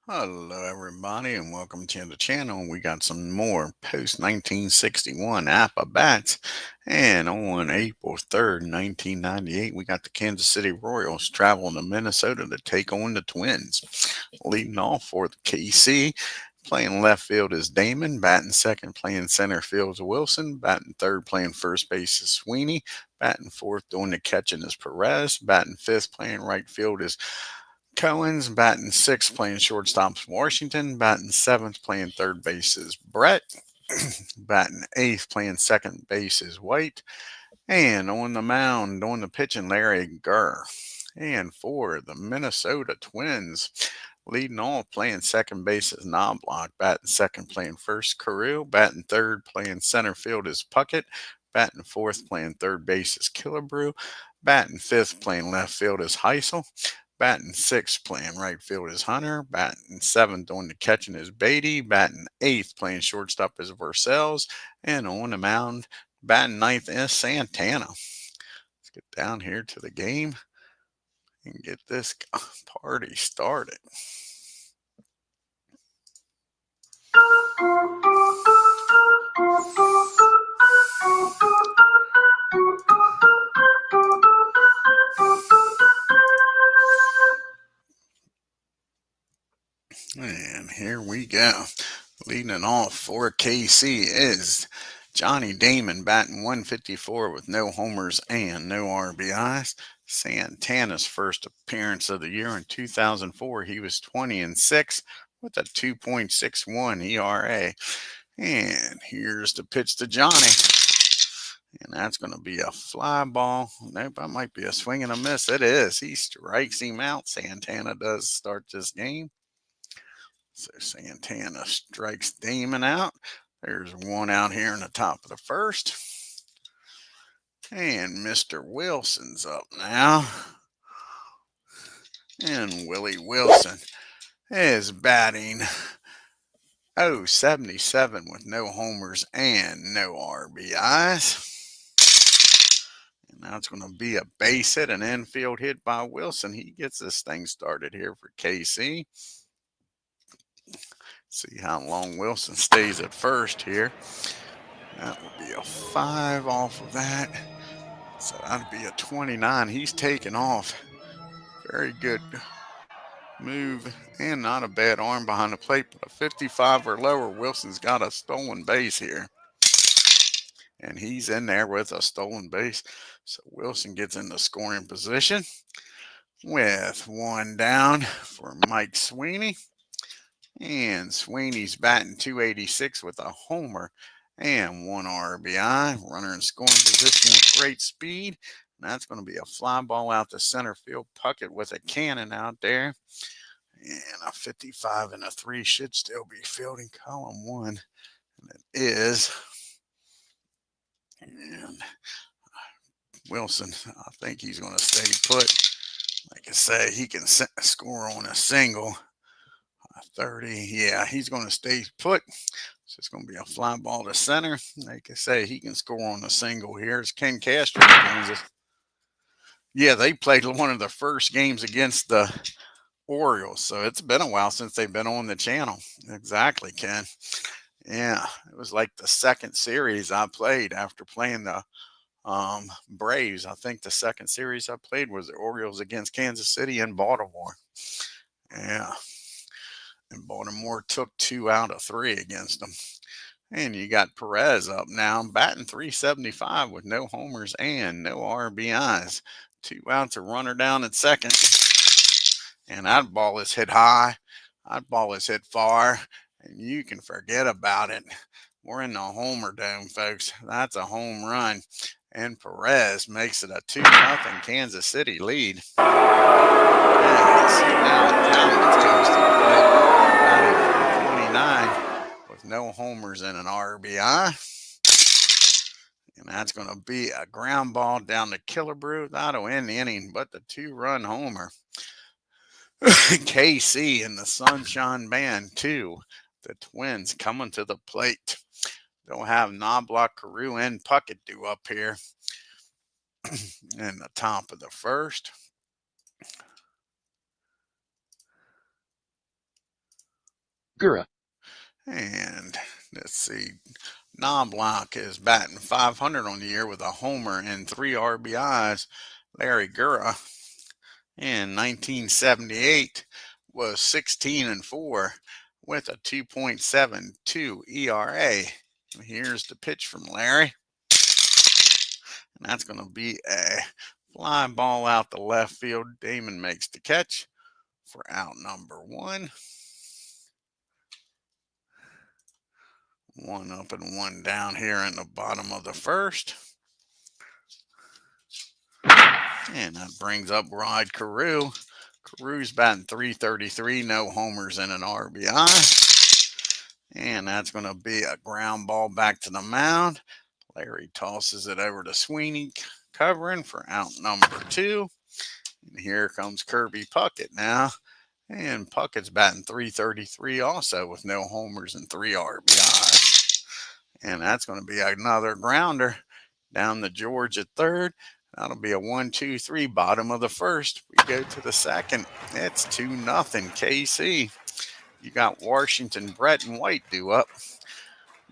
Hello, everybody, and welcome to the channel. We got some more post 1961 Apba bats. And on April 3rd, 1998, we got the Kansas City Royals traveling to Minnesota to take on the Twins. Leading off for the KC, playing left field is Damon, batting second, playing center field is Wilson, batting third, playing first base is Sweeney, batting fourth, doing the catching is Perez, batting fifth, playing right field is Cohen's, batting sixth, playing shortstop's Washington, batting seventh, playing third base is Brett, batting eighth, playing second base is White, and on the mound, doing the pitching, Larry GURA. And for the Minnesota Twins, leading off, playing second base is Knobloch, batting second, playing first, Carew, batting third, playing center field is Puckett, batting fourth, playing third base is Killebrew, batting fifth, playing left field is Heisel, batting sixth, playing right field is Hunter. Batting seventh, on the catching is Beatty. Batting eighth, playing shortstop is Versells. And on the mound, batting ninth is Santana. Let's get down here to the game and get this party started. And here we go. Leading off for KC is Johnny Damon, batting 154 with no homers and no RBIs. Santana's first appearance of the year in 2004. He was 20-6 with a 2.61 ERA. And here's the pitch to Johnny. And that's going to be a fly ball. Nope, that might be a swing and a miss. It is. He strikes him out. Santana does start this game. So Santana strikes Damon out. There's one out here in the top of the first. And Mr. Wilson's up now. And Willie Wilson is batting 077 with no homers and no RBIs. And that's going to be a base hit, an infield hit by Wilson. He gets this thing started here for KC. See how long Wilson stays at first here. That would be a 5 off of that. So that'd be a 29. He's taking off. Very good move and not a bad arm behind the plate, but a 55 or lower. Wilson's got a stolen base here. And he's in there with a stolen base. So Wilson gets in the scoring position with one down for Mike Sweeney. And Sweeney's batting 286 with a homer and one RBI. Runner in scoring position with great speed. And that's going to be a fly ball out to center field. Puckett with a cannon out there. And a 55 and a 3 should still be fielding column 1. And it is. And Wilson, I think he's going to stay put. Like I say, he can score on a single. 30. Yeah, he's going to stay put. So it's going to be a fly ball to center. Like I say, he can score on a single here. It's Ken Castro joins us. Yeah, they played one of the first games against the Orioles. So it's been a while since they've been on the channel. Exactly, Ken. Yeah, it was like the second series I played after playing the Braves. I think the second series I played was the Orioles against Kansas City and Baltimore. Yeah. And Baltimore took 2 out of 3 against them. And you got Perez up now, batting 375 with no homers and no RBIs. 2 outs, a runner down at second. And that ball is hit high. That ball is hit far. And you can forget about it. We're in the Homer Dome, folks. That's a home run. And Perez makes it a 2-0 Kansas City lead. And see now Talmadge comes to the plate. With no homers and an RBI. And that's going to be a ground ball down to Killebrew. That'll end the inning, but the 2-run homer. KC and the Sunshine Band, 2. The Twins coming to the plate. They'll have Knobloch, Carew, and Puckett due up here in the top of the first. GURA. And let's see. Knobloch is batting 500 on the year with a homer and 3 RBIs. Larry GURA in 1978 was 16-4 with a 2.72 ERA. Here's the pitch from Larry. And that's going to be a fly ball out the left field. Damon makes the catch for out number 1. 1 up and 1 down here in the bottom of the first. And that brings up Rod Carew. Carew's batting .333, no homers and an RBI. And that's going to be a ground ball back to the mound. Larry tosses it over to Sweeney, covering for out number 2. And here comes Kirby Puckett now. And Puckett's batting .333 also with no homers and 3 RBIs. And that's going to be another grounder down the George at third. That'll be a 1-2-3 bottom of the first. We go to the second. It's 2-0 KC. You got Washington, Brett, and White due up.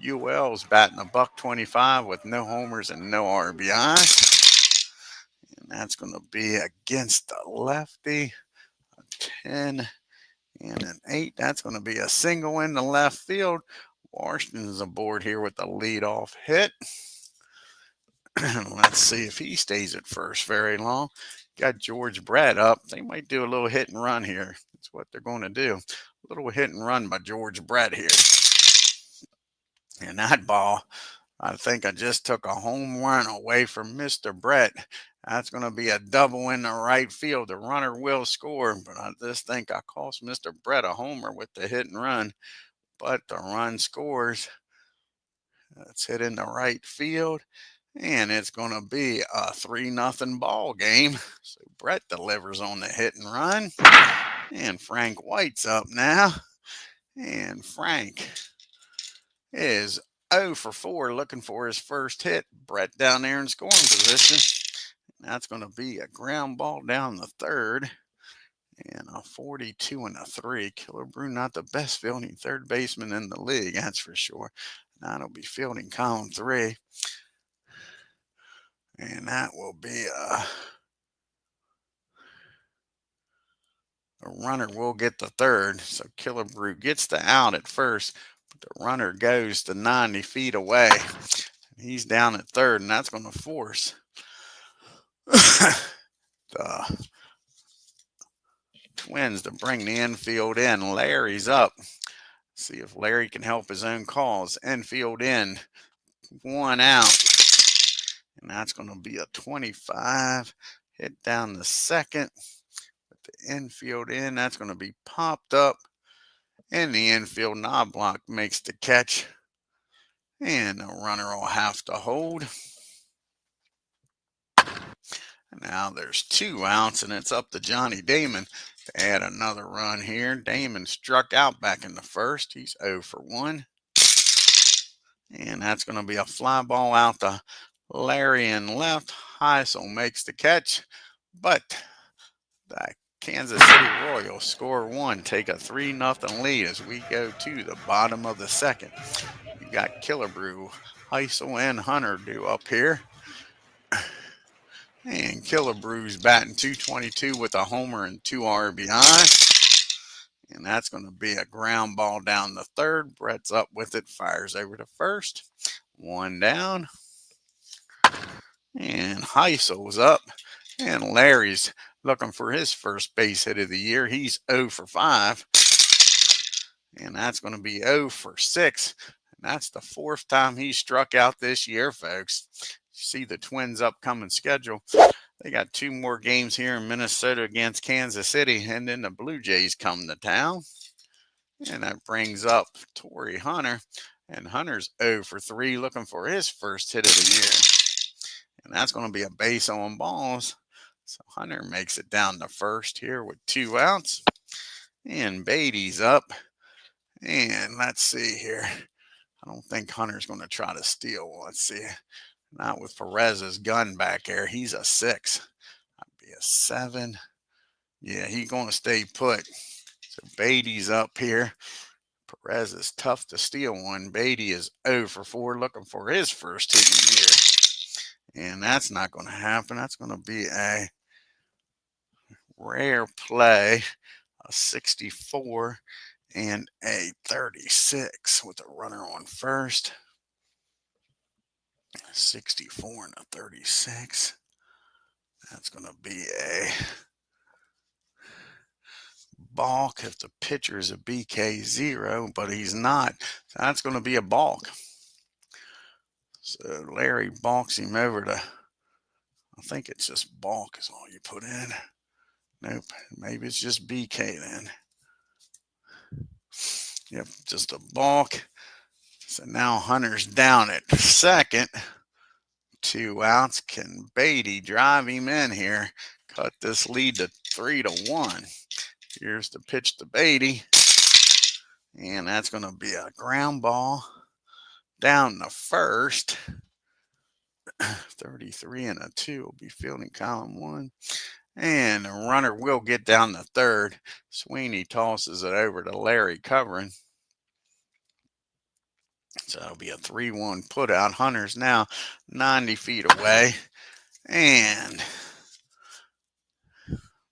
UL's batting a $125 with no homers and no RBIs. And that's going to be against the lefty. A 10 and an 8. That's going to be a single in the left field. Washington's aboard here with the leadoff hit. Let's see if he stays at first very long. Got George Brett up. They might do a little hit and run here. That's what they're going to do. A little hit and run by George Brett here. And that ball, I think I just took a home run away from Mr. Brett. That's going to be a double in the right field. The runner will score, but I just think I cost Mr. Brett a homer with the hit and run. But the run scores. Let's hit in the right field. And it's going to be a 3-0 ball game. So Brett delivers on the hit and run. And Frank White's up now. And Frank is 0 for 4 looking for his first hit. Brett down there in scoring position. That's going to be a ground ball down the third. And a 42-3. Killebrew, not the best fielding third baseman in the league, that's for sure. That'll be fielding column 3. And that will be a runner will get the third. So Killebrew gets the out at first, but the runner goes to 90 feet away. He's down at third, and that's going to force the Twins to bring the infield in. Larry's up. See if Larry can help his own cause. Infield in, 1 out. And that's going to be a 25. Hit down the second. With the infield in, that's going to be popped up. And the infield. Knobloch makes the catch. And the runner will have to hold. Now there's 2 outs, and it's up to Johnny Damon to add another run here. Damon struck out back in the first. He's 0 for 1. And that's going to be a fly ball out to Larry in left. Heisel makes the catch, but the Kansas City Royals score 1, take a 3-0 lead as we go to the bottom of the second. You got Killebrew, Heisel, and Hunter due up here. And Killebrew's batting .222 with a homer and 2 RBIs. And that's going to be a ground ball down the third. Brett's up with it, fires over to first. 1 down. And Heisel's up. And Larry's looking for his first base hit of the year. He's 0 for 5. And that's going to be 0 for 6. And that's the 4th time he struck out this year, folks. See the Twins' upcoming schedule. They got 2 more games here in Minnesota against Kansas City, and then the Blue Jays come to town. And that brings up Torrey Hunter, and Hunter's 0 for 3 looking for his first hit of the year. And that's going to be a base on balls. So Hunter makes it down to first here with 2 outs. And Beatty's up. And let's see here. I don't think Hunter's going to try to steal. Let's see. Not with Perez's gun back there. He's a 6. That'd be a 7. Yeah, he's going to stay put. So Beatty's up here. Perez is tough to steal one. Beatty is 0 for 4, looking for his first hit of the year. And that's not going to happen. That's going to be a rare play, a 64 and a 36 with a runner on first. 64 and a 36. That's going to be a balk if the pitcher is a BK0, but he's not. So that's going to be a balk. So Larry balks him over to, I think it's just balk is all you put in. Nope, maybe it's just BK then. Yep, just a balk. So now Hunter's down at second. 2 outs. Can Beatty drive him in here? Cut this lead to 3-1. Here's the pitch to Beatty. And that's going to be a ground ball down the first. 33 and a 2 will be fielding column 1. And the runner will get down the third. Sweeney tosses it over to Larry covering. So it'll be a 3-1 put out. Hunter's now 90 feet away. And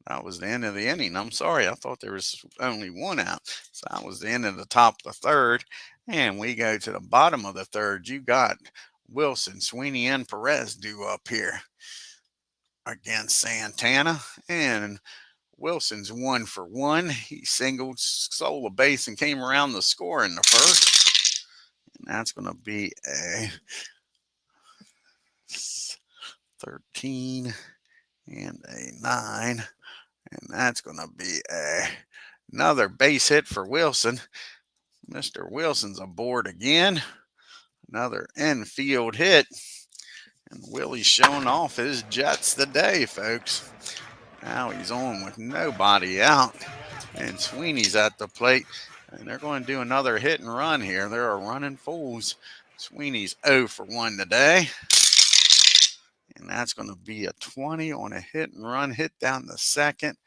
that was the end of the inning. I'm sorry. I thought there was only 1 out. So that was the end of the top of the third. And we go to the bottom of the third. You got Wilson, Sweeney, and Perez due up here against Santana. And Wilson's 1 for 1. He singled, stole a base, and came around the score in the first. And that's going to be a 13 and a 9. And that's going to be another base hit for Wilson. Mr. Wilson's aboard again. Another infield hit. And Willie's showing off his Jets today, folks. Now he's on with nobody out. And Sweeney's at the plate. And they're going to do another hit and run here. They're running fools. Sweeney's 0 for 1 today. And that's going to be a 20 on a hit and run, hit down the second.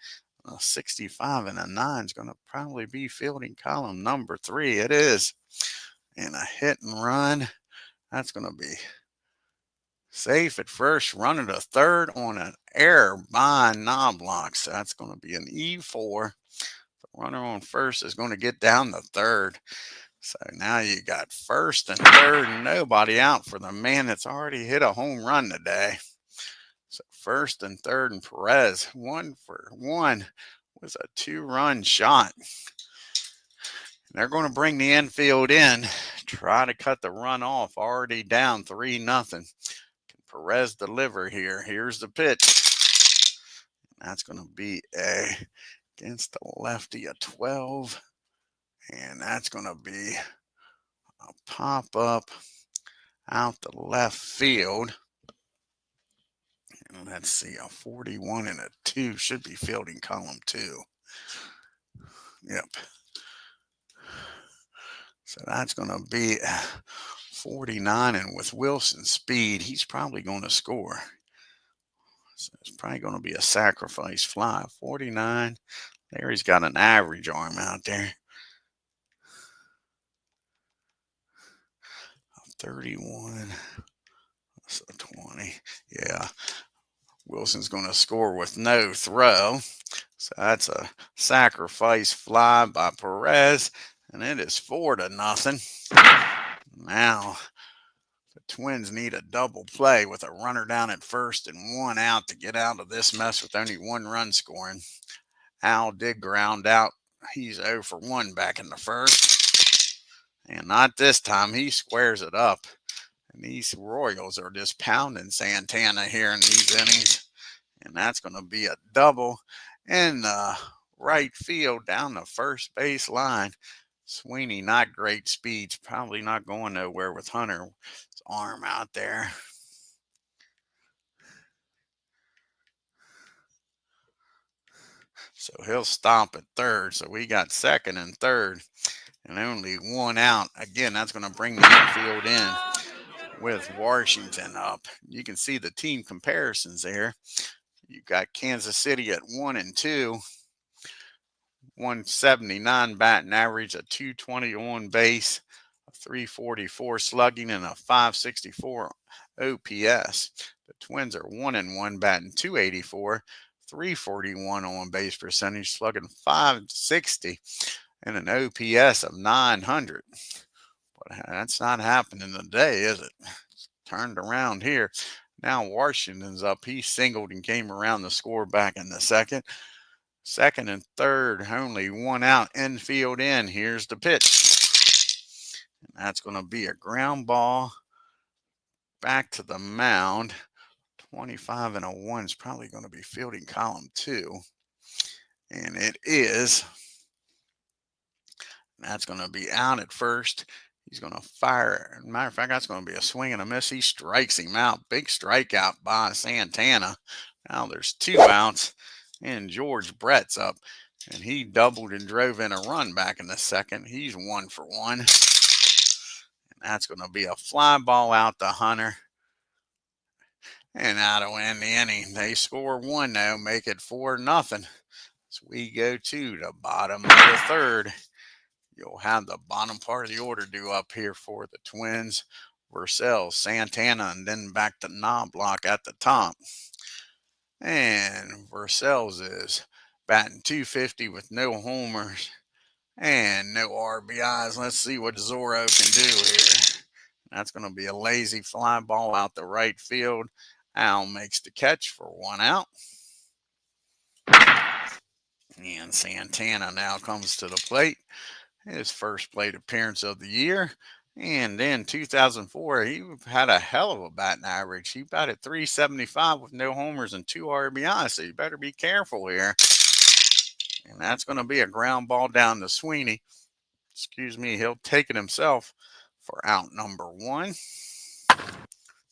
A 65 and a 9 is going to probably be fielding column number 3. It is. And a hit and run. That's going to be safe at first, running to third on an error by Knobloch. So that's going to be an E4. The runner on first is going to get down the third. So now you got first and third, nobody out for the man that's already hit a home run today. So first and third, and Perez 1 for 1 was a 2-run shot. And they're going to bring the infield in, try to cut the run off. Already down 3-0. Can Perez deliver here? Here's the pitch. And that's going to be against the lefty, a 12. And that's going to be a pop-up out the left field. And let's see, a 41 and a 2 should be fielding column 2. Yep. So that's going to be 49. And with Wilson's speed, he's probably going to score. So it's probably going to be a sacrifice fly. 49. There he's got an average arm out there. 31, so 20. Yeah, Wilson's going to score with no throw. So that's a sacrifice fly by Perez, and it is 4-0. Now the Twins need a double play with a runner down at first and 1 out to get out of this mess with only 1 run scoring. Al did ground out. He's 0 for 1 back in the first. And not this time. He squares it up. And these Royals are just pounding Santana here in these innings. And that's going to be a double in the right field down the first base line. Sweeney, not great speeds. Probably not going nowhere with Hunter's arm out there. So he'll stop at third. So we got second and third. And only 1 out. Again, that's going to bring the infield in with Washington up. You can see the team comparisons there. You got Kansas City at 1 and 2 179 batting average, a 220 on base, a 344 slugging, and a 564 OPS. The Twins are 1-1 batting 284, 341 on base percentage, slugging 560, and an OPS of 900. But that's not happening today, is it? It's turned around here. Now Washington's up. He singled and came around the score back in the second. Second and third, only one out, infield in. Here's the pitch. And that's going to be a ground ball back to the mound. 25 and a 1 is probably going to be fielding column 2. And it is. That's going to be out at first. He's going to fire. Matter of fact, that's going to be a swing and a miss. He strikes him out. Big strikeout by Santana. Now there's 2 outs, and George Brett's up, and he doubled and drove in a run back in the second. He's 1 for 1. And that's going to be a fly ball out to Hunter. And that'll end the inning. They score 1 though, make it 4-0. So we go to the bottom of the third. You'll have the bottom part of the order due up here for the Twins. Vercel, Santana, and then back to Knobloch at the top. And Vercel's is batting 250 with no homers and no RBIs. Let's see what Zorro can do here. That's going to be a lazy fly ball out the right field. Al makes the catch for 1 out. And Santana now comes to the plate. His first plate appearance of the year. And in 2004, he had a hell of a batting average. He batted .375 with no homers and 2 RBIs, so you better be careful here. And that's going to be a ground ball down to Sweeney. Excuse me, he'll take it himself for out number 1.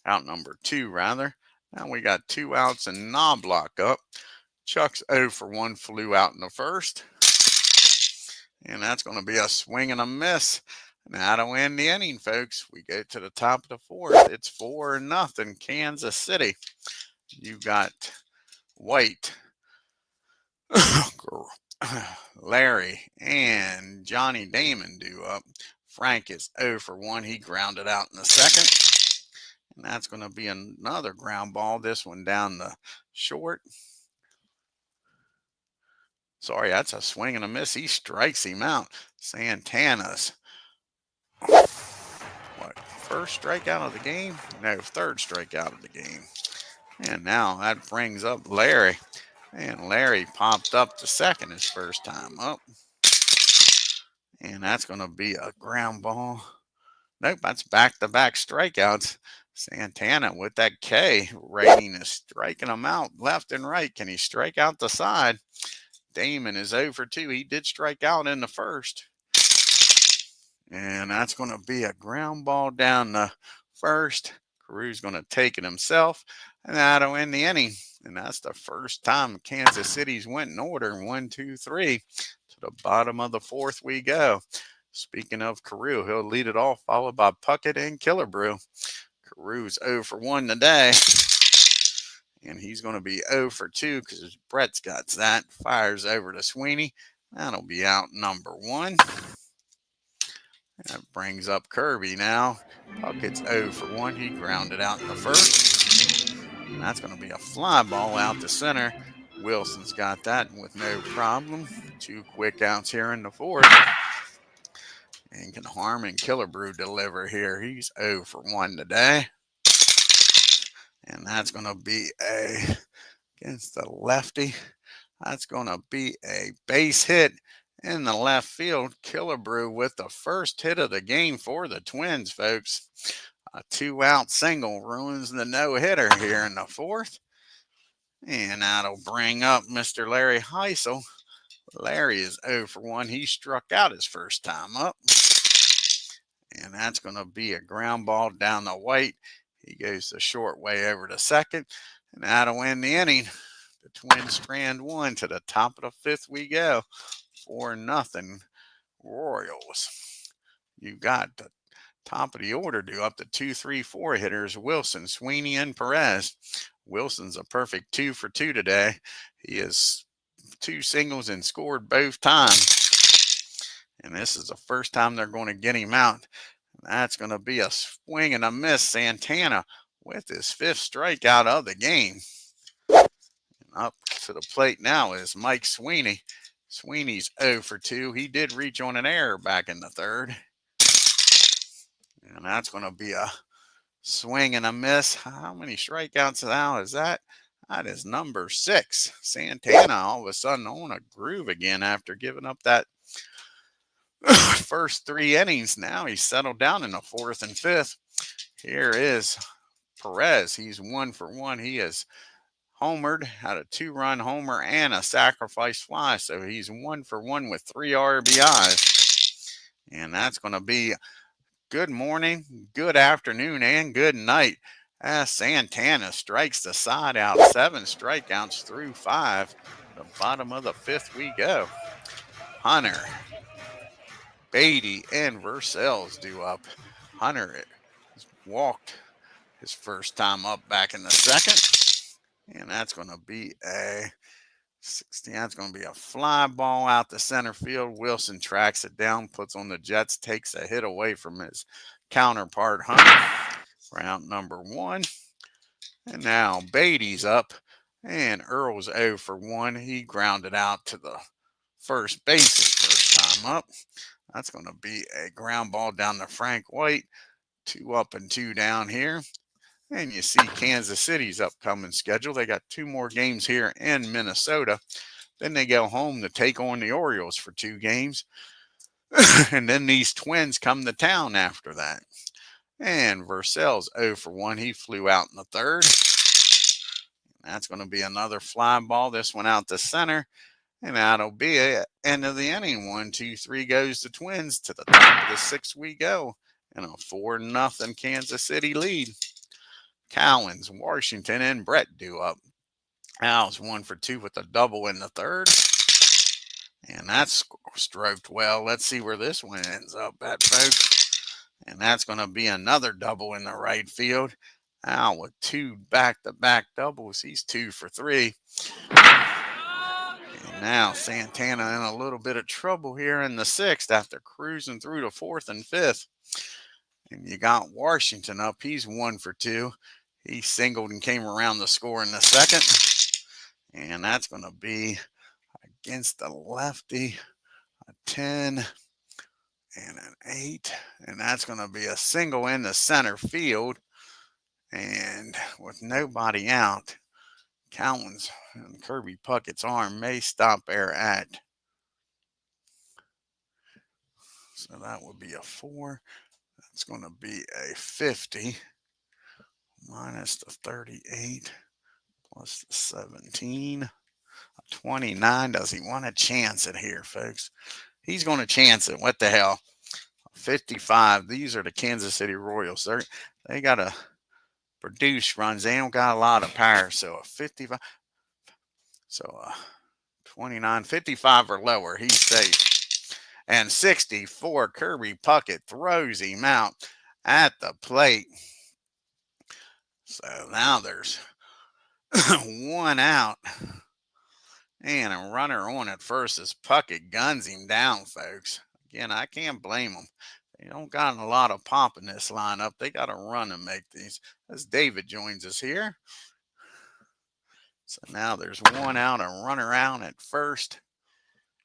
Out number 2, rather. Now we got 2 outs and Knobloch up. Chuck's 0 for 1, flew out in the first. And that's going to be a swing and a miss. Now to end the inning, folks, we go to the top of the 4th. It's 4-0 Kansas City. You got White, Larry, and Johnny Damon due up. Frank is 0 for 1. He grounded out in the second. And that's going to be another ground ball. This one down the short. Sorry, that's a swing and a miss. He strikes him out. Santana's first strikeout of the game? No, third strikeout of the game. And now that brings up Larry. And Larry popped up to second his first time up. And that's going to be a ground ball. Nope, that's back-to-back strikeouts. Santana with that K rating is striking him out left and right. Can he strike out the side? Damon is 0 for 2. He did strike out in the first. And that's going to be a ground ball down the first. Carew's going to take it himself. And that'll end the inning. And that's the first time Kansas City's went in order. 1, 2, 3. To the bottom of the 4th we go. Speaking of Carew, he'll lead it off, followed by Puckett and Killebrew. Carew's 0 for 1 today. And he's going to be 0 for 2 because Brett's got that. Fires over to Sweeney. That'll be out number 1. That brings up Kirby now. Puckett's 0 for 1. He grounded out in the first. And that's going to be a fly ball out to center. Wilson's got that with no problem. 2 quick outs here in the 4th. And can Harmon Killebrew deliver here? He's 0 for 1 today. And that's going to be against the lefty. That's going to be a base hit in the left field. Killebrew with the first hit of the game for the Twins, folks. A 2-out single ruins the no-hitter here in the 4th. And that'll bring up Mr. Larry Heisel. Larry is 0 for 1. He struck out his first time up. And that's going to be a ground ball down the White. He goes the short way over to second. And that'll end the inning. The Twins strand 1 to the top of the 5th we go. 4-0 Royals. You got the top of the order due up to 2, 3, 4 hitters. Wilson, Sweeney, and Perez. Wilson's a perfect 2 for 2 today. He is two singles and scored both times. And this is the first time they're going to get him out. That's going to be a swing and a miss. Santana with his 5th strikeout of the game. Up to the plate now is Mike Sweeney. Sweeney's 0 for 2. He did reach on an error back in the 3rd. And that's going to be a swing and a miss. How many strikeouts now is that? That is number 6. Santana all of a sudden on a groove again after giving up that first 3 innings. Now he's settled down in the 4th and 5th. Here is Perez. He's 1 for 1. He is homered, had a 2-run homer and a sacrifice fly. So he's 1 for 1 with 3 RBIs. And that's going to be good morning, good afternoon, and good night as Santana strikes the side out. 7 strikeouts through 5. The bottom of the 5th we go. Hunter, Beatty, and Versells due up. Hunter walked his first time up back in the 2nd. And that's going to be a 60. That's going to be a fly ball out the center field. Wilson tracks it down, puts on the Jets, takes a hit away from his counterpart, Hunter. Round number 1. And now Beatty's up, and Earl's 0 for 1. He grounded out to the first base his first time up. That's going to be a ground ball down to Frank White. 2 up and 2 down here. And you see Kansas City's upcoming schedule. They got 2 more games here in Minnesota. Then they go home to take on the Orioles for 2 games. And then these Twins come to town after that. And Versells 0 for 1. He flew out in the 3rd. That's going to be another fly ball. This one out to center. And that'll be it. End of the inning. 1, 2, 3 goes the Twins. To the top of the 6th we go. And a 4-0 Kansas City lead. Cowens, Washington, and Brett due up. Al's 1 for 2 with a double in the 3rd. And that's stroked well. Let's see where this one ends up at, folks. And that's going to be another double in the right field. Al with 2 back-to-back doubles. He's 2 for 3. And now Santana in a little bit of trouble here in the 6th after cruising through the 4th and 5th. And you got Washington up. He's 1 for 2. He singled and came around the score in the 2nd. And that's going to be against the lefty, a 10 and an 8. And that's going to be a single in the center field. And with nobody out, Cowens and Kirby Puckett's arm may stop there at. So that would be a 4. That's going to be a 50. Minus the 38 plus the 17, 29. Does he want to chance it here, folks? He's going to chance it. What the hell? 55. These are the Kansas City Royals. They got to produce runs. They don't got a lot of power. So a 55. So a 29, 55 or lower. He's safe. And 64. Kirby Puckett throws him out at the plate. So now there's 1 out and a runner on at first as Puckett guns him down, folks. Again, I can't blame them. They don't got a lot of pop in this lineup. They got to run and make these. As David joins us here. So now there's 1 out, a runner out at first,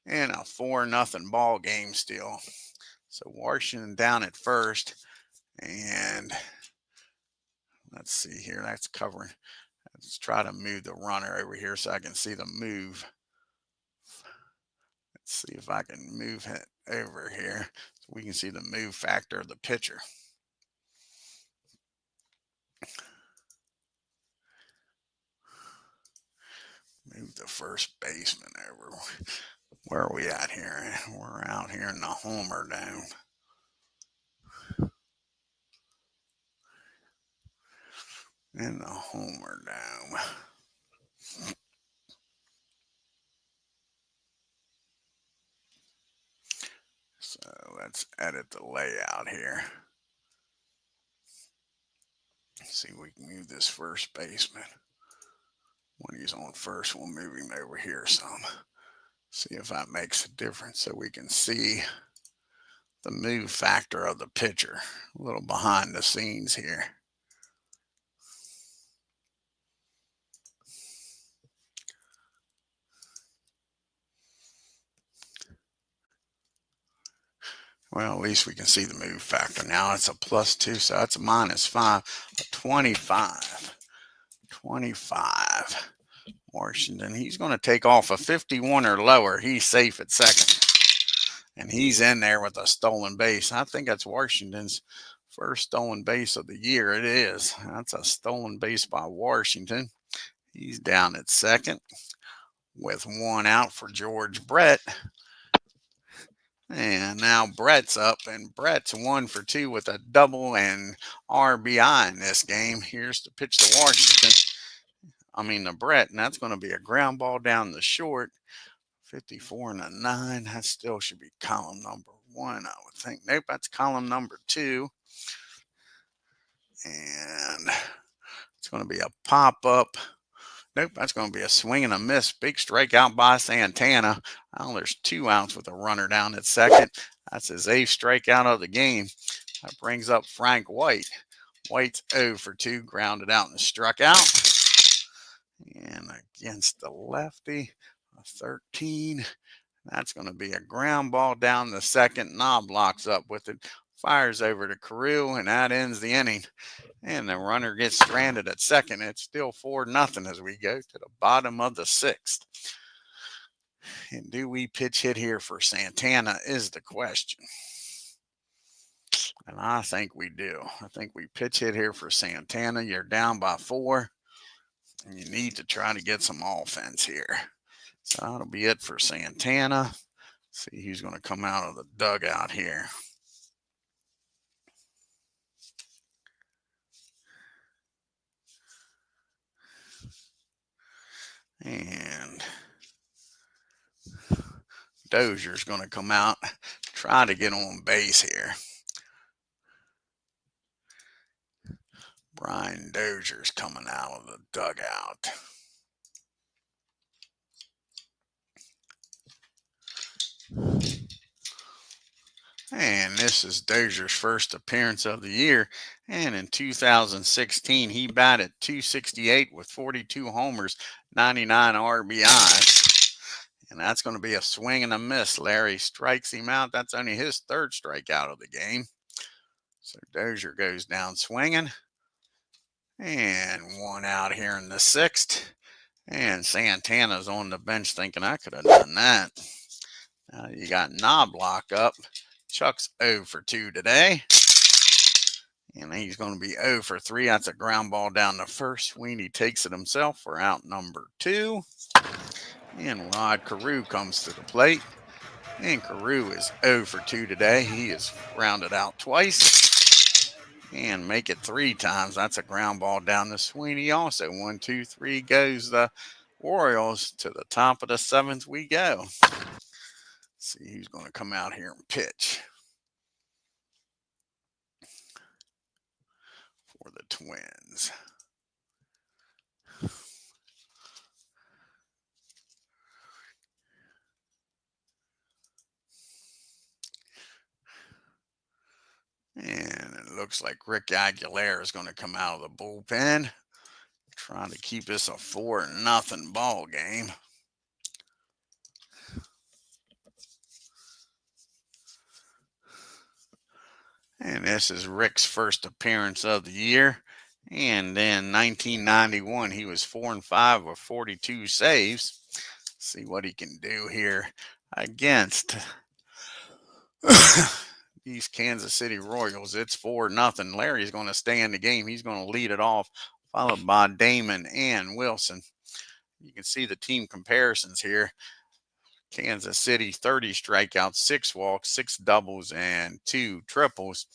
and a 4-0 ball game still. So Washington down at first, and let's see here. That's covering. Let's try to move the runner over here so I can see the move. Let's see if I can move it over here so we can see the move factor of the pitcher. Move the first baseman over. Where are we at here? We're out here in the Homer Dome. In the Homer Dome. So let's edit the layout here. See if we can move this first baseman. When he's on first, we'll move him over here some. See if that makes a difference so we can see the move factor of the pitcher. A little behind the scenes here. Well, at least we can see the move factor now. It's a +2, so that's a -5, a 25. 25. Washington, he's going to take off a 51 or lower. He's safe at second. And he's in there with a stolen base. I think that's Washington's first stolen base of the year. It is. That's a stolen base by Washington. He's down at second with one out for George Brett. And now Brett's up, and Brett's 1 for 2 with a double and RBI in this game. Here's the pitch to Washington. To Brett, and that's going to be a ground ball down the short. 54 and a 9. That still should be column number 1, I would think. Nope, that's column number 2. And it's going to be a pop-up. Nope, that's going to be a swing and a miss. Big strikeout by Santana. Well, there's 2 outs with a runner down at second. That's his 8th strikeout of the game. That brings up Frank White. White's 0 for 2, grounded out and struck out. And against the lefty, a 13. That's going to be a ground ball down the second. Knob locks up with it. Fires over to Carew, and that ends the inning. And the runner gets stranded at second. It's still 4-0 as we go to the bottom of the 6th. And do we pitch hit here for Santana is the question. And I think we do. I think we pitch hit here for Santana. You're down by 4. And you need to try to get some offense here. So that'll be it for Santana. See who's going to come out of the dugout here. And Dozier's going to come out, try to get on base here. Brian Dozier's coming out of the dugout. And this is Dozier's first appearance of the year. And in 2016, he batted .268 with 42 homers, 99 RBIs. And that's going to be a swing and a miss. Larry strikes him out. That's only his 3rd strikeout of the game. So Dozier goes down swinging. And 1 out here in the 6th. And Santana's on the bench thinking, I could have done that. Now you got Knobloch up. Chuck's 0 for 2 today. And he's going to be 0 for 3. That's a ground ball down the first. Sweeney takes it himself for out number 2. And Rod Carew comes to the plate. And Carew is 0 for 2 today. He is grounded out twice. And make it 3 times. That's a ground ball down to Sweeney also. 1, 2, 3 goes the Orioles. To the top of the 7th we go. See who's going to come out here and pitch for the Twins. And it looks like Rick Aguilera is going to come out of the bullpen, trying to keep this a 4-0 ball game. And this is Rick's first appearance of the year. And in 1991, he was 4-5 with 42 saves. See what he can do here against these Kansas City Royals. It's 4-0. Larry's going to stay in the game. He's going to lead it off, followed by Damon and Wilson. You can see the team comparisons here. Kansas City, 30 strikeouts, 6 walks, 6 doubles, and 2 triples.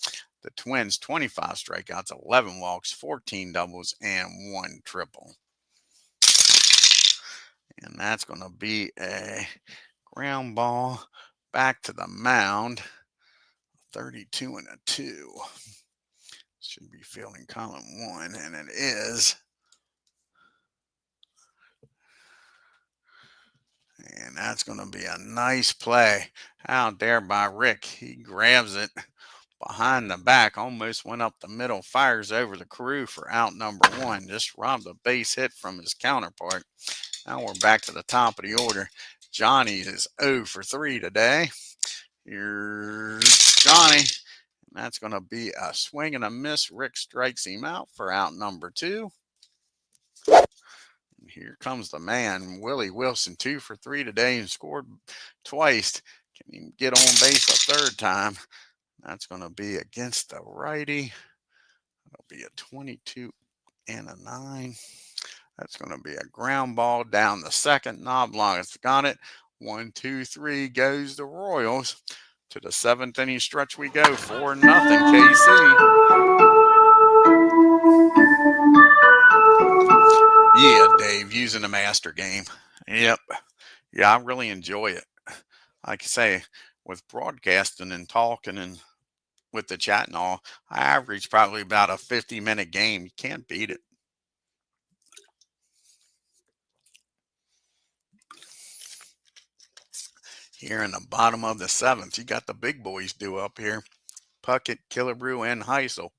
The Twins, 25 strikeouts, 11 walks, 14 doubles, and 1 triple. And that's going to be a ground ball back to the mound. 32 and a 2. Should be fielding column 1, and it is. And that's going to be a nice play out there by Rick. He grabs it behind the back, almost went up the middle, fires over the crew for out number one. Just robbed a base hit from his counterpart. Now we're back to the top of the order. Johnny is 0 for 3 today. Here's Johnny. And that's going to be a swing and a miss. Rick strikes him out for out number two. And here comes the man, Willie Wilson, 2 for 3 today and scored twice. Can he get on base a third time? That's going to be against the righty. It'll be a 22 and a 9. That's going to be a ground ball down the second. Knoblaugh's got it. 1, 2, 3 goes the Royals. To the 7th inning stretch we go. 4-0 KC. Yeah, Dave, using the master game. Yep. Yeah, I really enjoy it. Like I say, with broadcasting and talking and with the chat and all, I average probably about a 50-minute game. You can't beat it. Here in the bottom of the 7th, you got the big boys due up here. Puckett, Killebrew, and Heisel.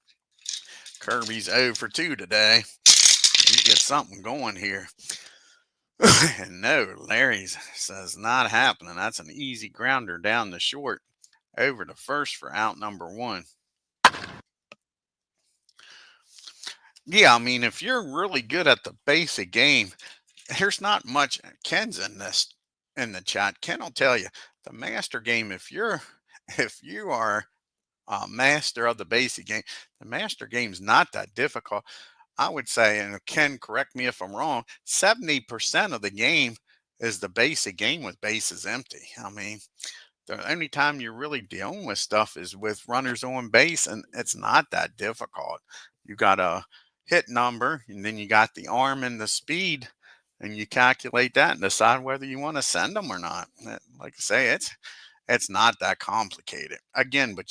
Kirby's 0 for 2 today. You get something going here. And no, Larry says not happening. That's an easy grounder down the short. Over to first for out number one. Yeah, I mean, if you're really good at the basic game, there's not much. Ken's in the chat. Ken will tell you the master game. If you are a master of the basic game, the master game's not that difficult. I would say, and Ken, correct me if I'm wrong, 70% of the game is the basic game with bases empty. I mean, the only time you're really dealing with stuff is with runners on base, and it's not that difficult. You got a hit number, and then you got the arm and the speed, and you calculate that and decide whether you want to send them or not. Like I say, it's not that complicated. Again, but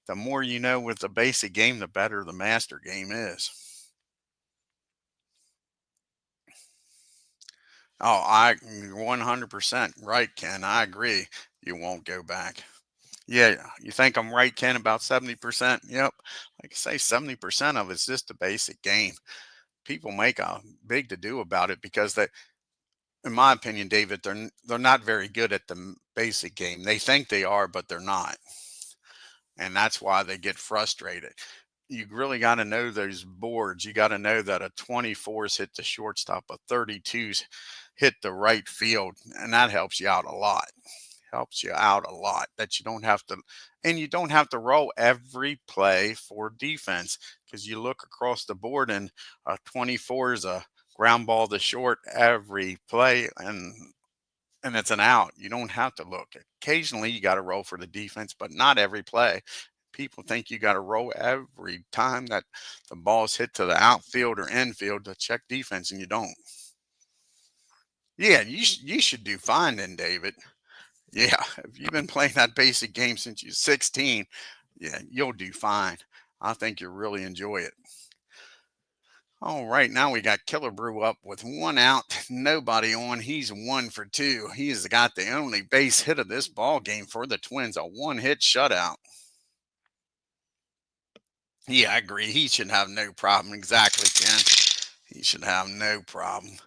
the more you know with the basic game, the better the master game is. Oh, I 100% right, Ken. I agree. You won't go back. Yeah, you think I'm right, Ken, about 70%? Yep. Like I say, 70% of it's just the basic game. People make a big to do about it because they, in my opinion, David, they're not very good at the basic game. They think they are, but they're not. And that's why they get frustrated. You really got to know those boards. You got to know that a 24's hit the shortstop, a 32's hit the right field, and that helps you out a lot. Helps you out a lot that you don't have to, and you don't have to roll every play for defense because you look across the board and a 24 is a ground ball to short every play, and it's an out. You don't have to look. Occasionally you got to roll for the defense, but not every play. People think you got to roll every time that the ball's hit to the outfield or infield to check defense, and you don't. Yeah, you should do fine then, David. Yeah, if you've been playing that basic game since you're 16, yeah, you'll do fine. I think you'll really enjoy it. All right, now we got Killebrew up with 1 out, nobody on. He's 1 for 2. He's got the only base hit of this ball game for the Twins, a 1-hit shutout. Yeah, I agree. He should have no problem. Exactly, Ken. He should have no problem.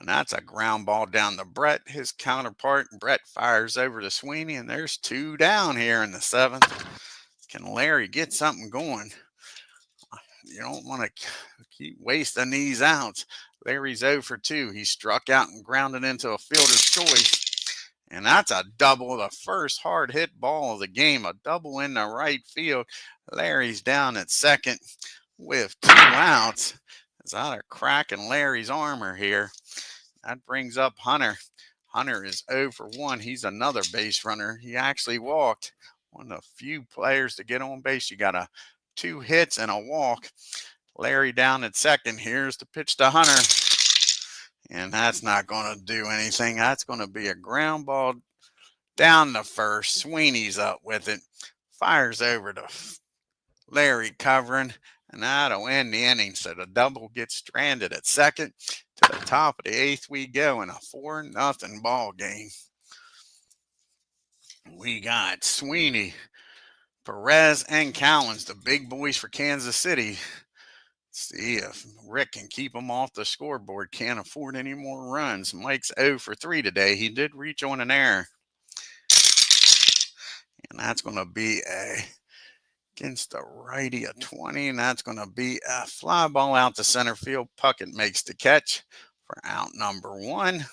And that's a ground ball down to Brett. His counterpart, Brett, fires over to Sweeney, and there's 2 down here in the 7th. Can Larry get something going? You don't want to keep wasting these outs. Larry's 0 for 2. He struck out and grounded into a fielder's choice. And that's a double, the first hard hit ball of the game, a double in the right field. Larry's down at second with 2 outs. Is that a crack in Larry's armor here? That brings up Hunter. Hunter is 0 for 1. He's another base runner. He actually walked. One of the few players to get on base. You got 2 hits and a walk. Larry down at second. Here's the pitch to Hunter. And that's not going to do anything. That's going to be a ground ball down the first. Sweeney's up with it. Fires over to Larry covering. And that'll end the inning. So the double gets stranded at second. To the top of the 8th we go in a 4-0 ball game. We got Sweeney, Perez, and Cowens, the big boys for Kansas City. See if Rick can keep them off the scoreboard. Can't afford any more runs. Mike's 0 for 3 today. He did reach on an error. And that's going to be against the righty a 20. And that's going to be a fly ball out to center field. Puckett makes the catch for out number 1.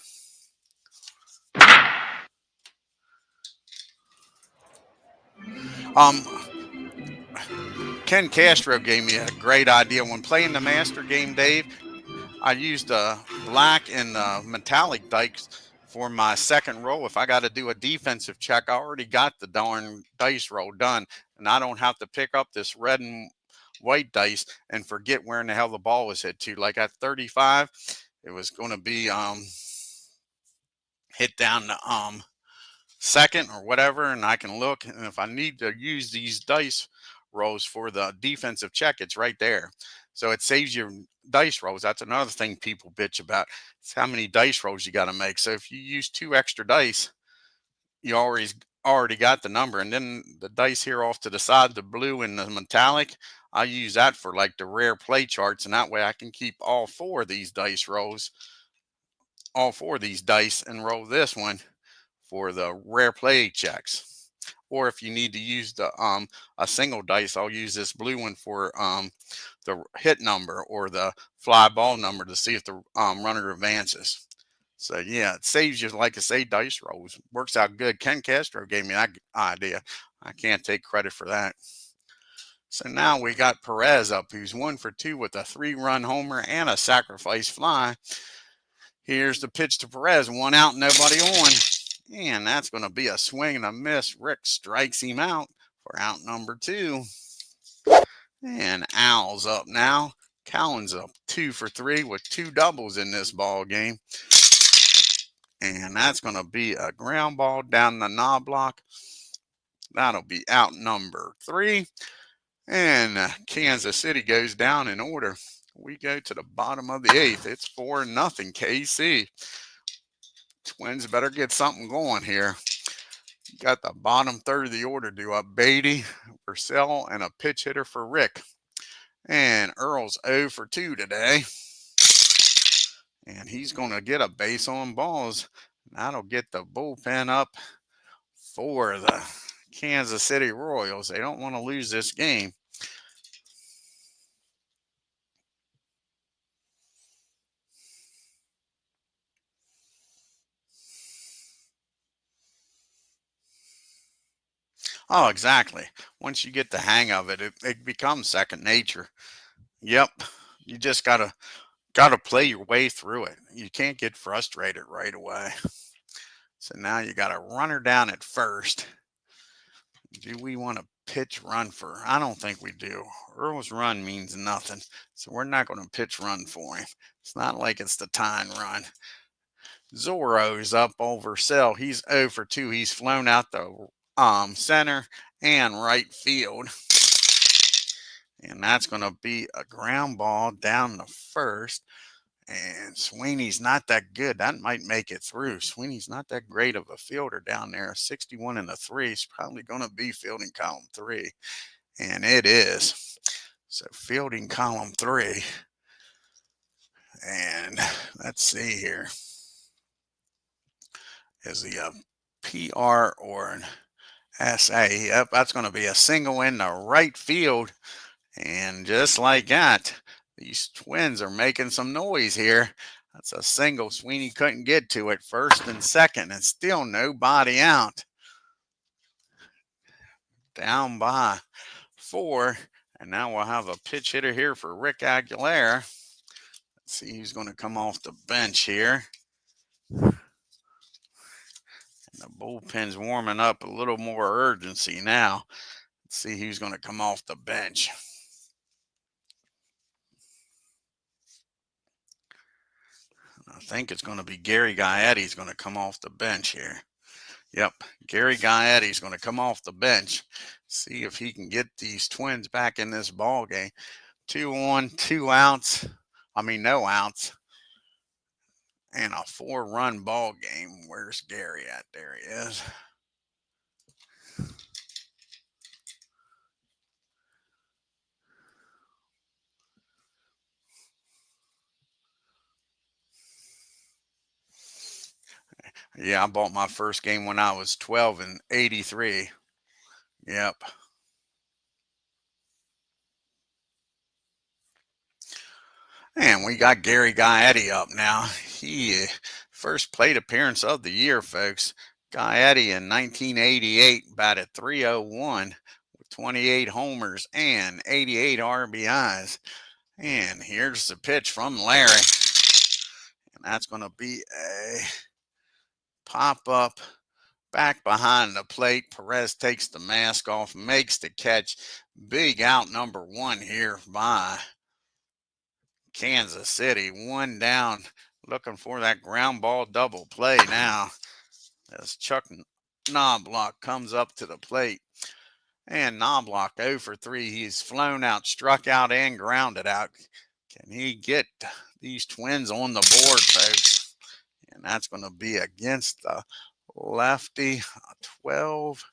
Ken Castro gave me a great idea when playing the master game, Dave. I used black and metallic dice for my second roll. If I got to do a defensive check, I already got the darn dice roll done, and I don't have to pick up this red and white dice and forget where in the hell the ball was hit to. Like at 35, it was going to be hit down the second or whatever, and I can look, and if I need to use these dice rolls for the defensive check, it's right there. So it saves you dice rolls. That's another thing people bitch about. It's how many dice rolls you got to make. So if you use 2 extra dice, you already got the number. And then the dice here off to the side, the blue and the metallic, I use that for like the rare play charts, and that way I can keep all 4 of these dice rolls, all 4 of these dice, and roll this one for the rare play checks. Or if you need to use the a single dice, I'll use this blue one for the hit number or the fly ball number to see if the runner advances. So yeah, it saves you, like I say, dice rolls. Works out good. Ken Castro gave me that idea. I can't take credit for that. So now we got Perez up, who's 1 for 2 with a 3-run homer and a sacrifice fly. Here's the pitch to Perez. 1 out, nobody on. And that's going to be a swing and a miss. Rick strikes him out for out number 2. And Al's up now. Cowan's up 2 for 3 with 2 doubles in this ball game. And that's going to be a ground ball down the knob block. That'll be out number 3. And Kansas City goes down in order. We go to the bottom of the 8th. It's 4-0 KC. Twins better get something going here. Got the bottom third of the order due up. Beatty, Purcell, and a pitch hitter for Rick. And Earl's 0 for 2 today. And he's going to get a base on balls. That'll get the bullpen up for the Kansas City Royals. They don't want to lose this game. Oh, exactly. Once you get the hang of it, it becomes second nature. Yep. You just gotta play your way through it. You can't get frustrated right away. So now you got a runner down at first. Do we want to pitch run for? I don't think we do. Earl's run means nothing. So we're not going to pitch run for him. It's not like it's the tying run. Zorro's up over Sell. He's 0 for 2. He's flown out the center and right field. And that's going to be a ground ball down the first. And Sweeney's not that good. That might make it through. Sweeney's not that great of a fielder down there. 61 and a 3 is probably going to be fielding column 3. And it is. So fielding column 3. And let's see here. Is the PR or an SA? Yep, that's going to be a single in the right field. And just like that, these Twins are making some noise here. That's a single. Sweeney couldn't get to it. First and second, and still nobody out. Down by 4. And now we'll have a pitch hitter here for Rick Aguilera. Let's see who's going to come off the bench here. And the bullpen's warming up a little more urgency now. Let's see who's going to come off the bench. I think it's going to be Gary Gaetti's going to come off the bench here. Yep, Gary Gaetti's going to come off the bench. See if he can get these Twins back in this ball game. 2 on, 2 outs. I mean, no outs. and a 4-run ball game. Where's Gary at? There he is. Yeah, I bought my first game when I was 12 in '83. Yep. And we got Gary Gaetti up now. He first plate appearance of the year, folks. Gaetti in 1988 batted .301 with 28 homers and 88 RBIs. And here's the pitch from Larry. And that's going to be a pop up back behind the plate. Perez takes the mask off, makes the catch. Big out number one here by Kansas City. One down, looking for that ground ball double play now as Chuck Knobloch comes up to the plate. And Knobloch 0 for 3. He's flown out, struck out, and grounded out. Can he get these Twins on the board, folks? And that's going to be against the lefty, 12.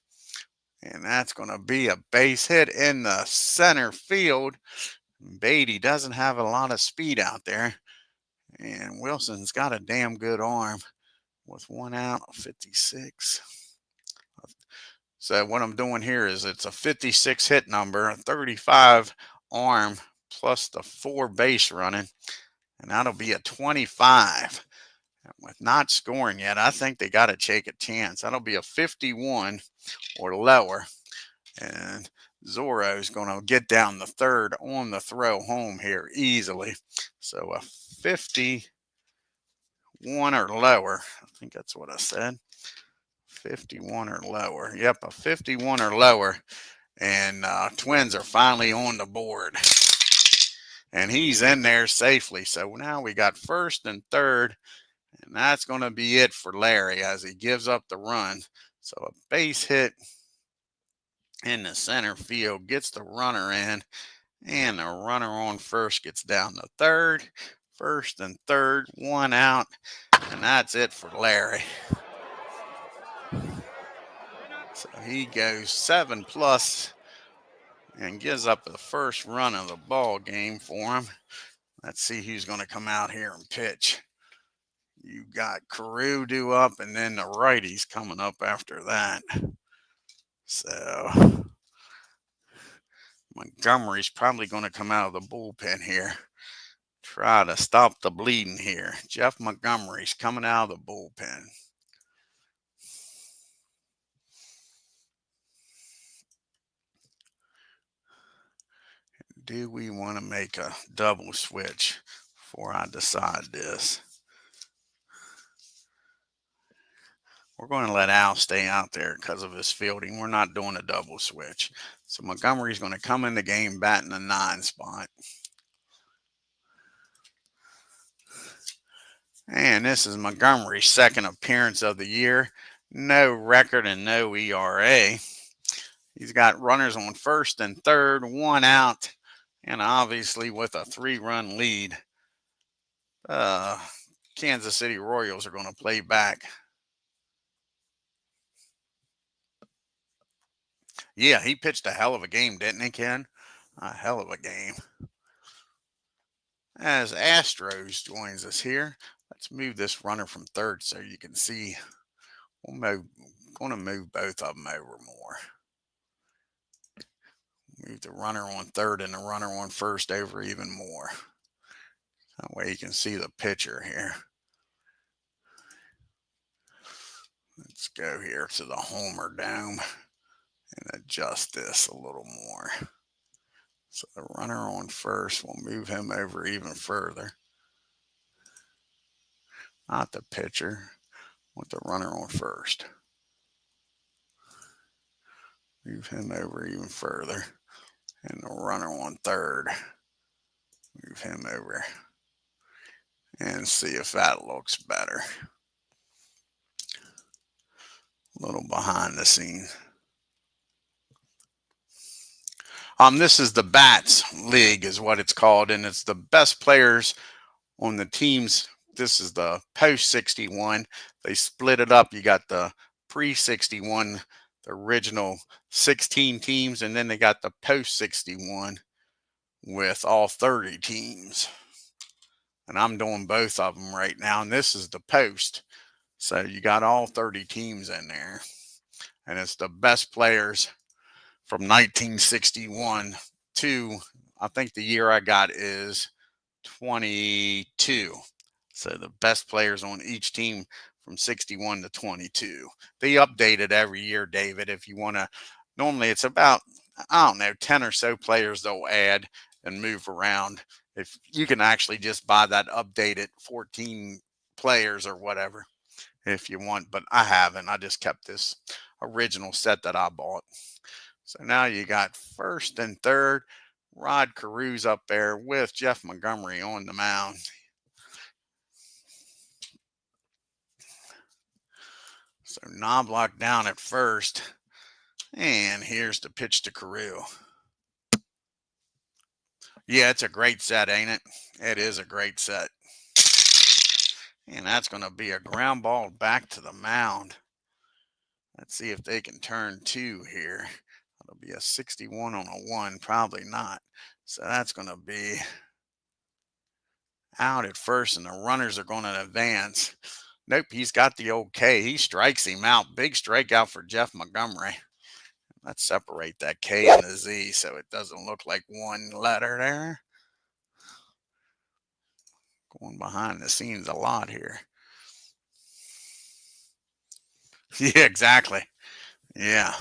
And that's going to be a base hit in the center field. Beatty doesn't have a lot of speed out there. And Wilson's got a damn good arm with one out, 56. So what I'm doing here is it's a 56 hit number, a 35 arm plus the 4 base running. And that'll be a 25. And with not scoring yet, I think they got to take a chance. That'll be a 51 or lower. And Zorro's going to get down the third on the throw home here easily. So a 51 or lower. I think that's what I said. 51 or lower. Yep, a 51 or lower. And Twins are finally on the board. And he's in there safely. So now we got first and third. And that's going to be it for Larry as he gives up the run. So a base hit in the center field gets the runner in. And the runner on first gets down to third. First and third, one out. And that's it for Larry. So he goes 7+ and gives up the first run of the ball game for him. Let's see who's going to come out here and pitch. You got Carew due up, and then the righties coming up after that. So Montgomery's probably going to come out of the bullpen here. Try to stop the bleeding here. Jeff Montgomery's coming out of the bullpen. Do we want to make a double switch before I decide this? We're going to let Al stay out there because of his fielding. We're not doing a double switch. So Montgomery's going to come in the game batting the 9 spot. And this is Montgomery's second appearance of the year. No record and no ERA. He's got runners on first and third, one out. And obviously with a 3-run lead, Kansas City Royals are going to play back. Yeah, he pitched a hell of a game, didn't he, Ken? A hell of a game. As Astros joins us here, let's move this runner from third so you can see. We're going to move both of them over more. Move the runner on third and the runner on first over even more. That way you can see the pitcher here. Let's go here to the Homer Dome and adjust this a little more. So the runner on first, we'll move him over even further. Not the pitcher, with the runner on first. Move him over even further. And the runner on third. Move him over. And see if that looks better. A little behind the scenes. This is the Bats League is what it's called, and it's the best players on the teams this is the post 61. They split it up. You got the pre 61, the original 16 teams, and then they got the post 61 with all 30 teams. And I'm doing both of them right now. And this is the post. So you got all 30 teams in there. And it's the best players from 1961 to, I think the year I got is 22. So the best players on each team from 61 to 22. They update it every year, David. If you want to, normally it's about, I don't know, 10 or so players they'll add and move around. If you can actually just buy that updated 14 players or whatever if you want, but I haven't. I just kept this original set that I bought. So now you got first and third. Rod Carew's up there with Jeff Montgomery on the mound. So Knobloch down at first. And here's the pitch to Carew. Yeah, it's a great set, ain't it? It is a great set. And that's going to be a ground ball back to the mound. Let's see if they can turn two here. It'll be a 61 on a 1. Probably not. So that's going to be out at first, and the runners are going to advance. Nope, he's got the okay. He strikes him out. Big strikeout for Jeff Montgomery. Let's separate that K and the Z so it doesn't look like one letter there. Going behind the scenes a lot here. Yeah, exactly. Yeah.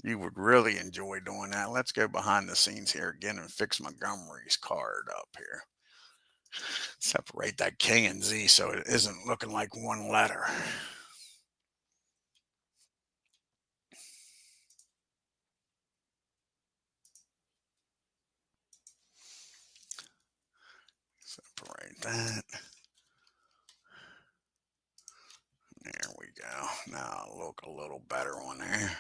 You would really enjoy doing that. Let's go behind the scenes here again and fix Montgomery's card up here. Separate that K and Z so it isn't looking like one letter. Separate that. There we go. Now it'll look a little better on there.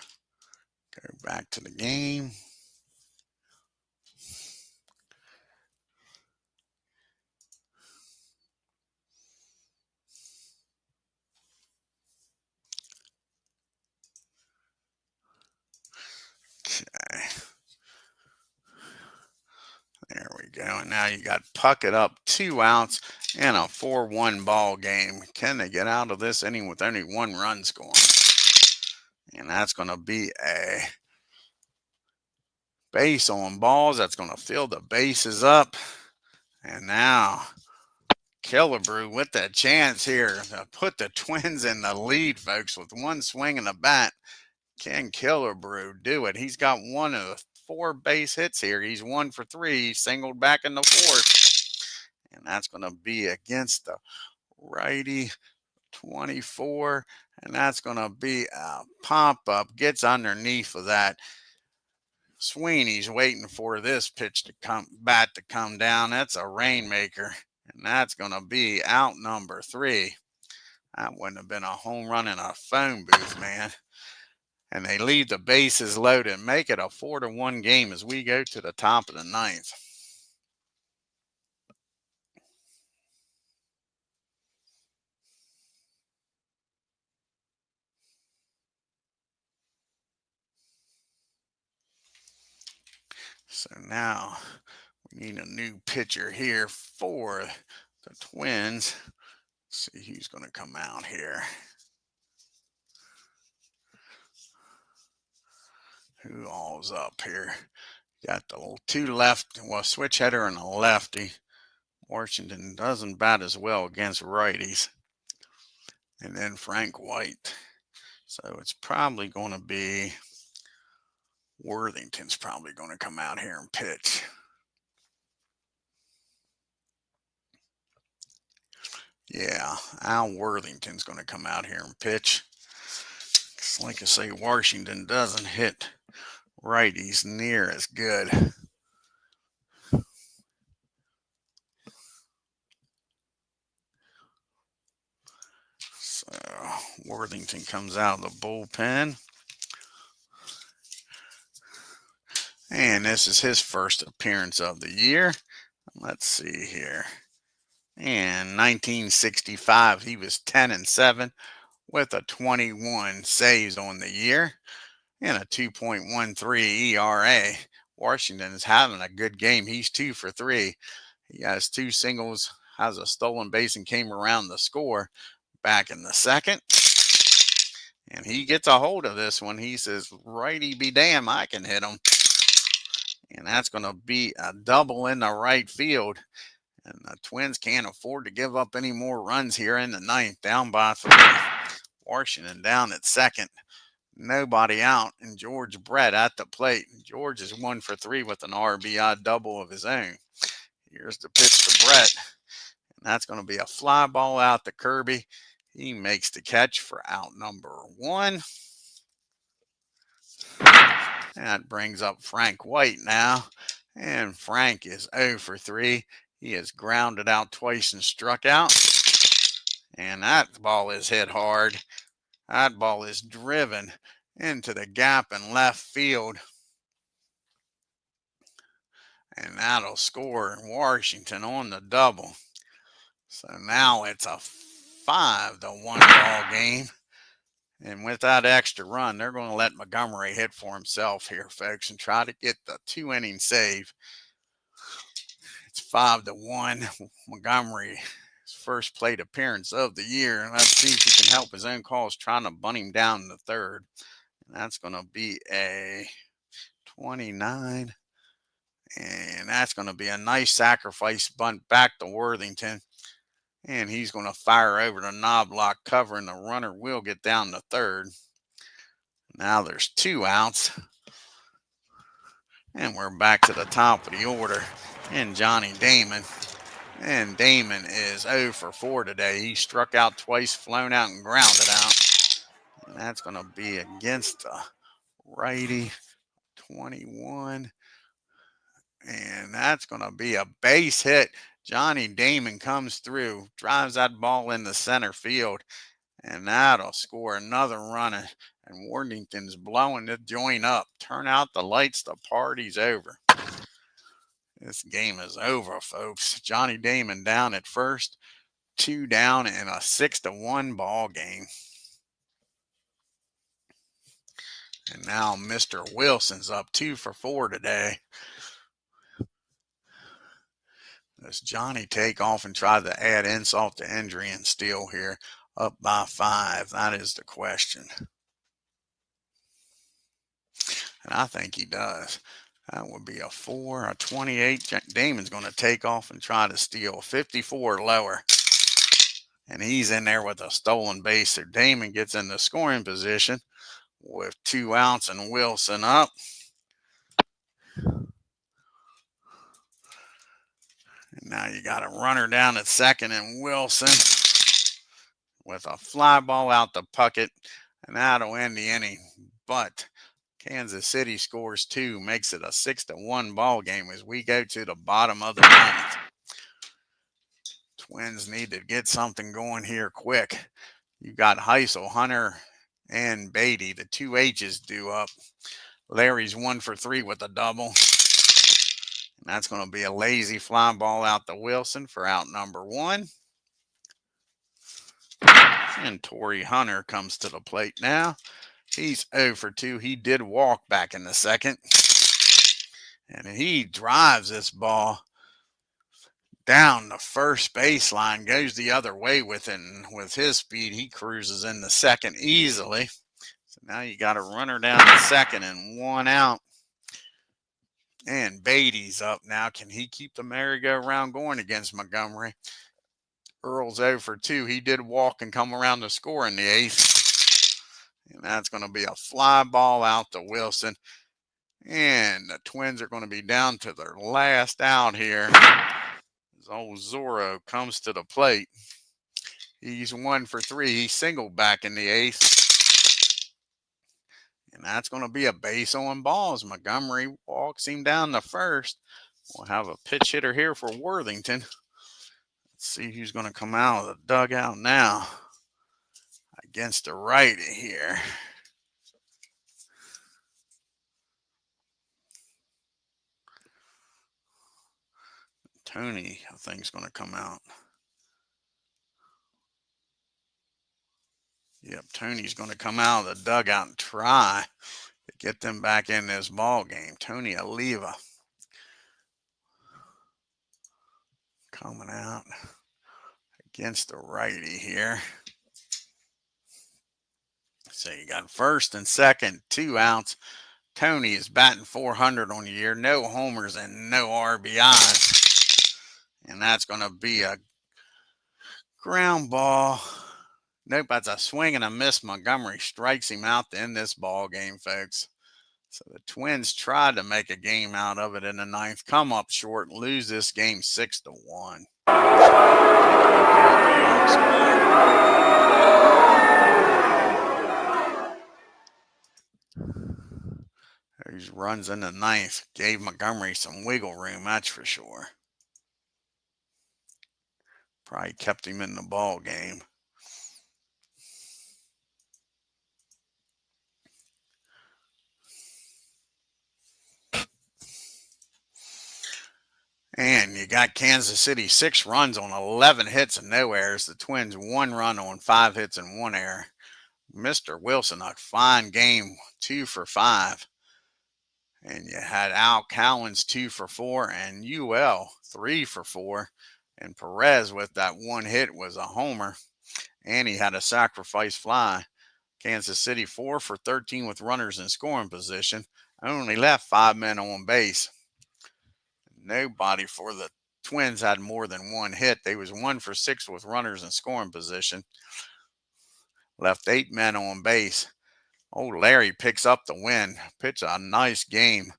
Go back to the game. Okay. There we go. And now you got Puckett up 2 outs in a 4-1 ball game. Can they get out of this inning with only 1 run scoring? And that's going to be a base on balls. That's going to fill the bases up. And now Killebrew with the chance here to put the Twins in the lead, folks, with 1 swing in the bat. Can Killebrew do it? He's got 1 of the 4 base hits here. He's 1 for 3. He singled back in the 4th. And that's going to be against the righty, 24. And that's going to be a pop-up. Gets underneath of that. Sweeney's waiting for this pitch to come down. That's a rainmaker. And that's going to be out number 3. That wouldn't have been a home run in a phone booth, man. And they leave the bases loaded and make it a 4-1 game as we go to the top of the 9th. So now we need a new pitcher here for the Twins. Let's see who's going to come out here. Who all's up here? Got the 2 left, well, switch hitter and a lefty. Washington doesn't bat as well against righties. And then Frank White. So it's probably going to be Worthington's probably going to come out here and pitch. Yeah, Al Worthington's going to come out here and pitch. Like I say, Washington doesn't hit righties near as good. So Worthington comes out of the bullpen. And this is his first appearance of the year. Let's see here. And 1965, he was 10-7 with a 21 saves on the year and a 2.13 ERA. Washington is having a good game. He's 2 for 3. He has 2 singles, has a stolen base, and came around the score back in the second. And he gets a hold of this one. He says, righty be damn, I can hit him. And that's going to be a double in the right field. And the Twins can't afford to give up any more runs here in the ninth, down by 3. Washington down at second. Nobody out, and George Brett at the plate. George is 1 for 3 with an RBI double of his own. Here's the pitch to Brett. And that's going to be a fly ball out to Kirby. He makes the catch for out number 1. That brings up Frank White now. And Frank is 0 for 3. He has grounded out twice and struck out. And that ball is hit hard. That ball is driven into the gap in left field. And that'll score Washington on the double. So now it's a 5-1 ball game. And with that extra run, they're going to let Montgomery hit for himself here, folks, and try to get the 2-inning save. It's 5-1. Montgomery, his first plate appearance of the year. And let's see if he can help his own cause trying to bunt him down in the third. And that's going to be a 29. And that's going to be a nice sacrifice bunt back to Worthington. And he's going to fire over the Knobloch cover, and the runner will get down to third. Now there's 2 outs. And we're back to the top of the order. And Johnny Damon. And Damon is 0 for 4 today. He struck out twice, flown out, and grounded out. And that's going to be against the righty. 21. And that's going to be a base hit. Johnny Damon comes through, drives that ball in the center field, and that'll score another run. And Worthington's blowing the joint up. Turn out the lights, the party's over. This game is over, folks. Johnny Damon down at first, 2 down in a 6-1 ball game. And now Mr. Wilson's up 2 for 4 today. Does Johnny take off and try to add insult to injury and steal here? Up by 5. That is the question. And I think he does. That would be a 4, a 28. Damon's going to take off and try to steal. 54 lower. And he's in there with a stolen base. So Damon gets in the scoring position with 2 outs and Wilson up. And now you got a runner down at second, and Wilson with a fly ball out to Puckett. And that'll end the inning. But Kansas City scores 2, makes it a 6-1 ball game as we go to the bottom of the ninth. Twins need to get something going here quick. You got Heisel, Hunter, and Beatty. The 2 H's due up. Larry's 1 for 3 with a double. And that's going to be a lazy fly ball out to Wilson for out number 1. And Torrey Hunter comes to the plate now. He's 0 for 2. He did walk back in the second. And he drives this ball down the first baseline, goes the other way with it. And with his speed, he cruises in the second easily. So now you got a runner down the second and 1 out. And Beatty's up now. Can he keep the merry-go-round going against Montgomery? Earl's 0 for 2. He did walk and come around to score in the 8th. And that's going to be a fly ball out to Wilson. And the Twins are going to be down to their last out here. As old Zorro comes to the plate. He's 1 for 3. He singled back in the 8th. And that's going to be a base on balls. Montgomery walks him down the first. We'll have a pitch hitter here for Worthington. Let's see who's going to come out of the dugout now against the righty here. Tony, I think, is going to come out. Yep, Tony's going to come out of the dugout and try to get them back in this ball game. Tony Oliva coming out against the righty here. So you got first and second, 2 outs. Tony is batting .400 on the year, no homers and no RBIs. And that's going to be a ground ball. Nope, that's a swing and a miss. Montgomery strikes him out to end this ball game, folks. So the Twins tried to make a game out of it in the ninth, come up short, lose this game 6-1. These runs in the ninth gave Montgomery some wiggle room, that's for sure. Probably kept him in the ball game. And you got Kansas City 6 runs on 11 hits and no errors. The Twins 1 run on 5 hits and 1 error. Mr. Wilson, a fine game, 2 for 5. And you had Al Cowens 2 for 4 and UL 3 for 4. And Perez with that 1 hit was a homer. And he had a sacrifice fly. Kansas City 4 for 13 with runners in scoring position. Only left 5 men on base. Nobody for the Twins had more than 1 hit. They was 1 for 6 with runners in scoring position. Left 8 men on base. Old Larry picks up the win. Pitched a nice game.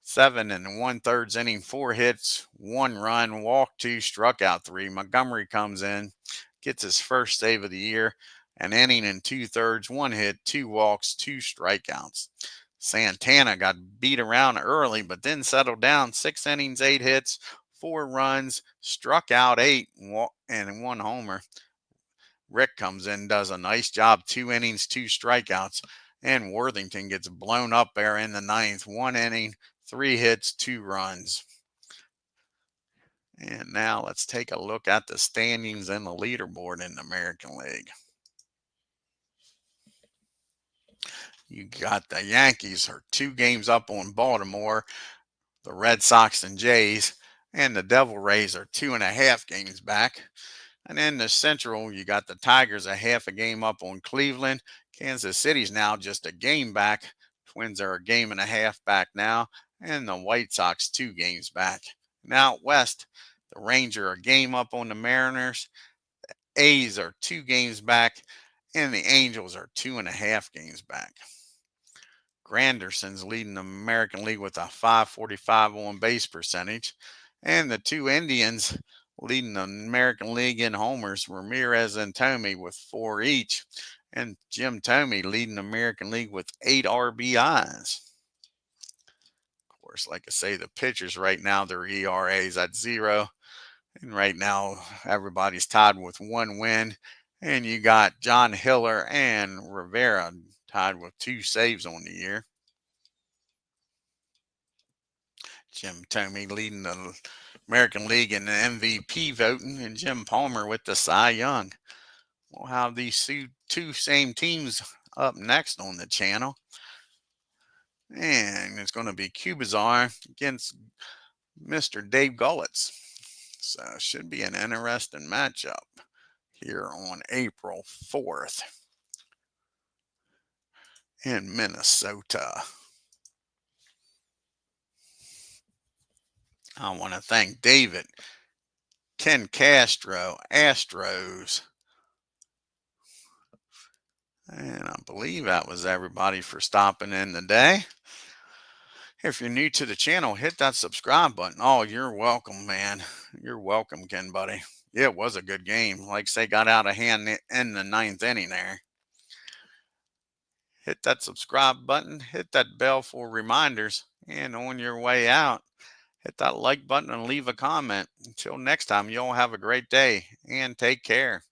7 1/3 inning, 4 hits, 1 run, walked 2, struck out 3. Montgomery comes in, gets his first save of the year. An inning and 2/3, 1 hit, 2 walks, 2 strikeouts. Santana got beat around early, but then settled down. 6 innings, 8 hits, 4 runs, struck out 8, and 1 homer. Rick comes in, does a nice job. 2 innings, 2 strikeouts. And Worthington gets blown up there in the ninth. 1 inning, 3 hits, 2 runs. And now let's take a look at the standings and the leaderboard in the American League. You got the Yankees are 2 games up on Baltimore, the Red Sox and Jays, and the Devil Rays are 2.5 games back. And in the Central, you got the Tigers a half a game up on Cleveland. Kansas City's now just a game back. Twins are a game and a half back now. And the White Sox 2 games back. Now out west, the Rangers are a game up on the Mariners. The A's are 2 games back. And the Angels are 2.5 games back. Granderson's leading the American League with a .545 on base percentage. And the 2 Indians leading the American League in homers, Ramirez and Thome with 4 each. And Jim Thome leading the American League with 8 RBIs. Of course, like I say, the pitchers right now, their ERA's at 0. And right now, everybody's tied with 1 win. And you got John Hiller and Rivera tied with 2 saves on the year. Jim Thome leading the American League in the MVP voting, and Jim Palmer with the Cy Young. We'll have these 2 same teams up next on the channel. And it's going to be Cubazar against Mr. Dave Gullitz. So it should be an interesting matchup here on April 4th in Minnesota. I want to thank David, Ken Castro, Astros. And I believe that was everybody for stopping in today. If you're new to the channel, hit that subscribe button. Oh, you're welcome, man. You're welcome, Ken, buddy. Yeah, it was a good game. Like say, got out of hand in the 9th inning there. Hit that subscribe button. Hit that bell for reminders. And on your way out, hit that like button and leave a comment. Until next time, you all have a great day and take care.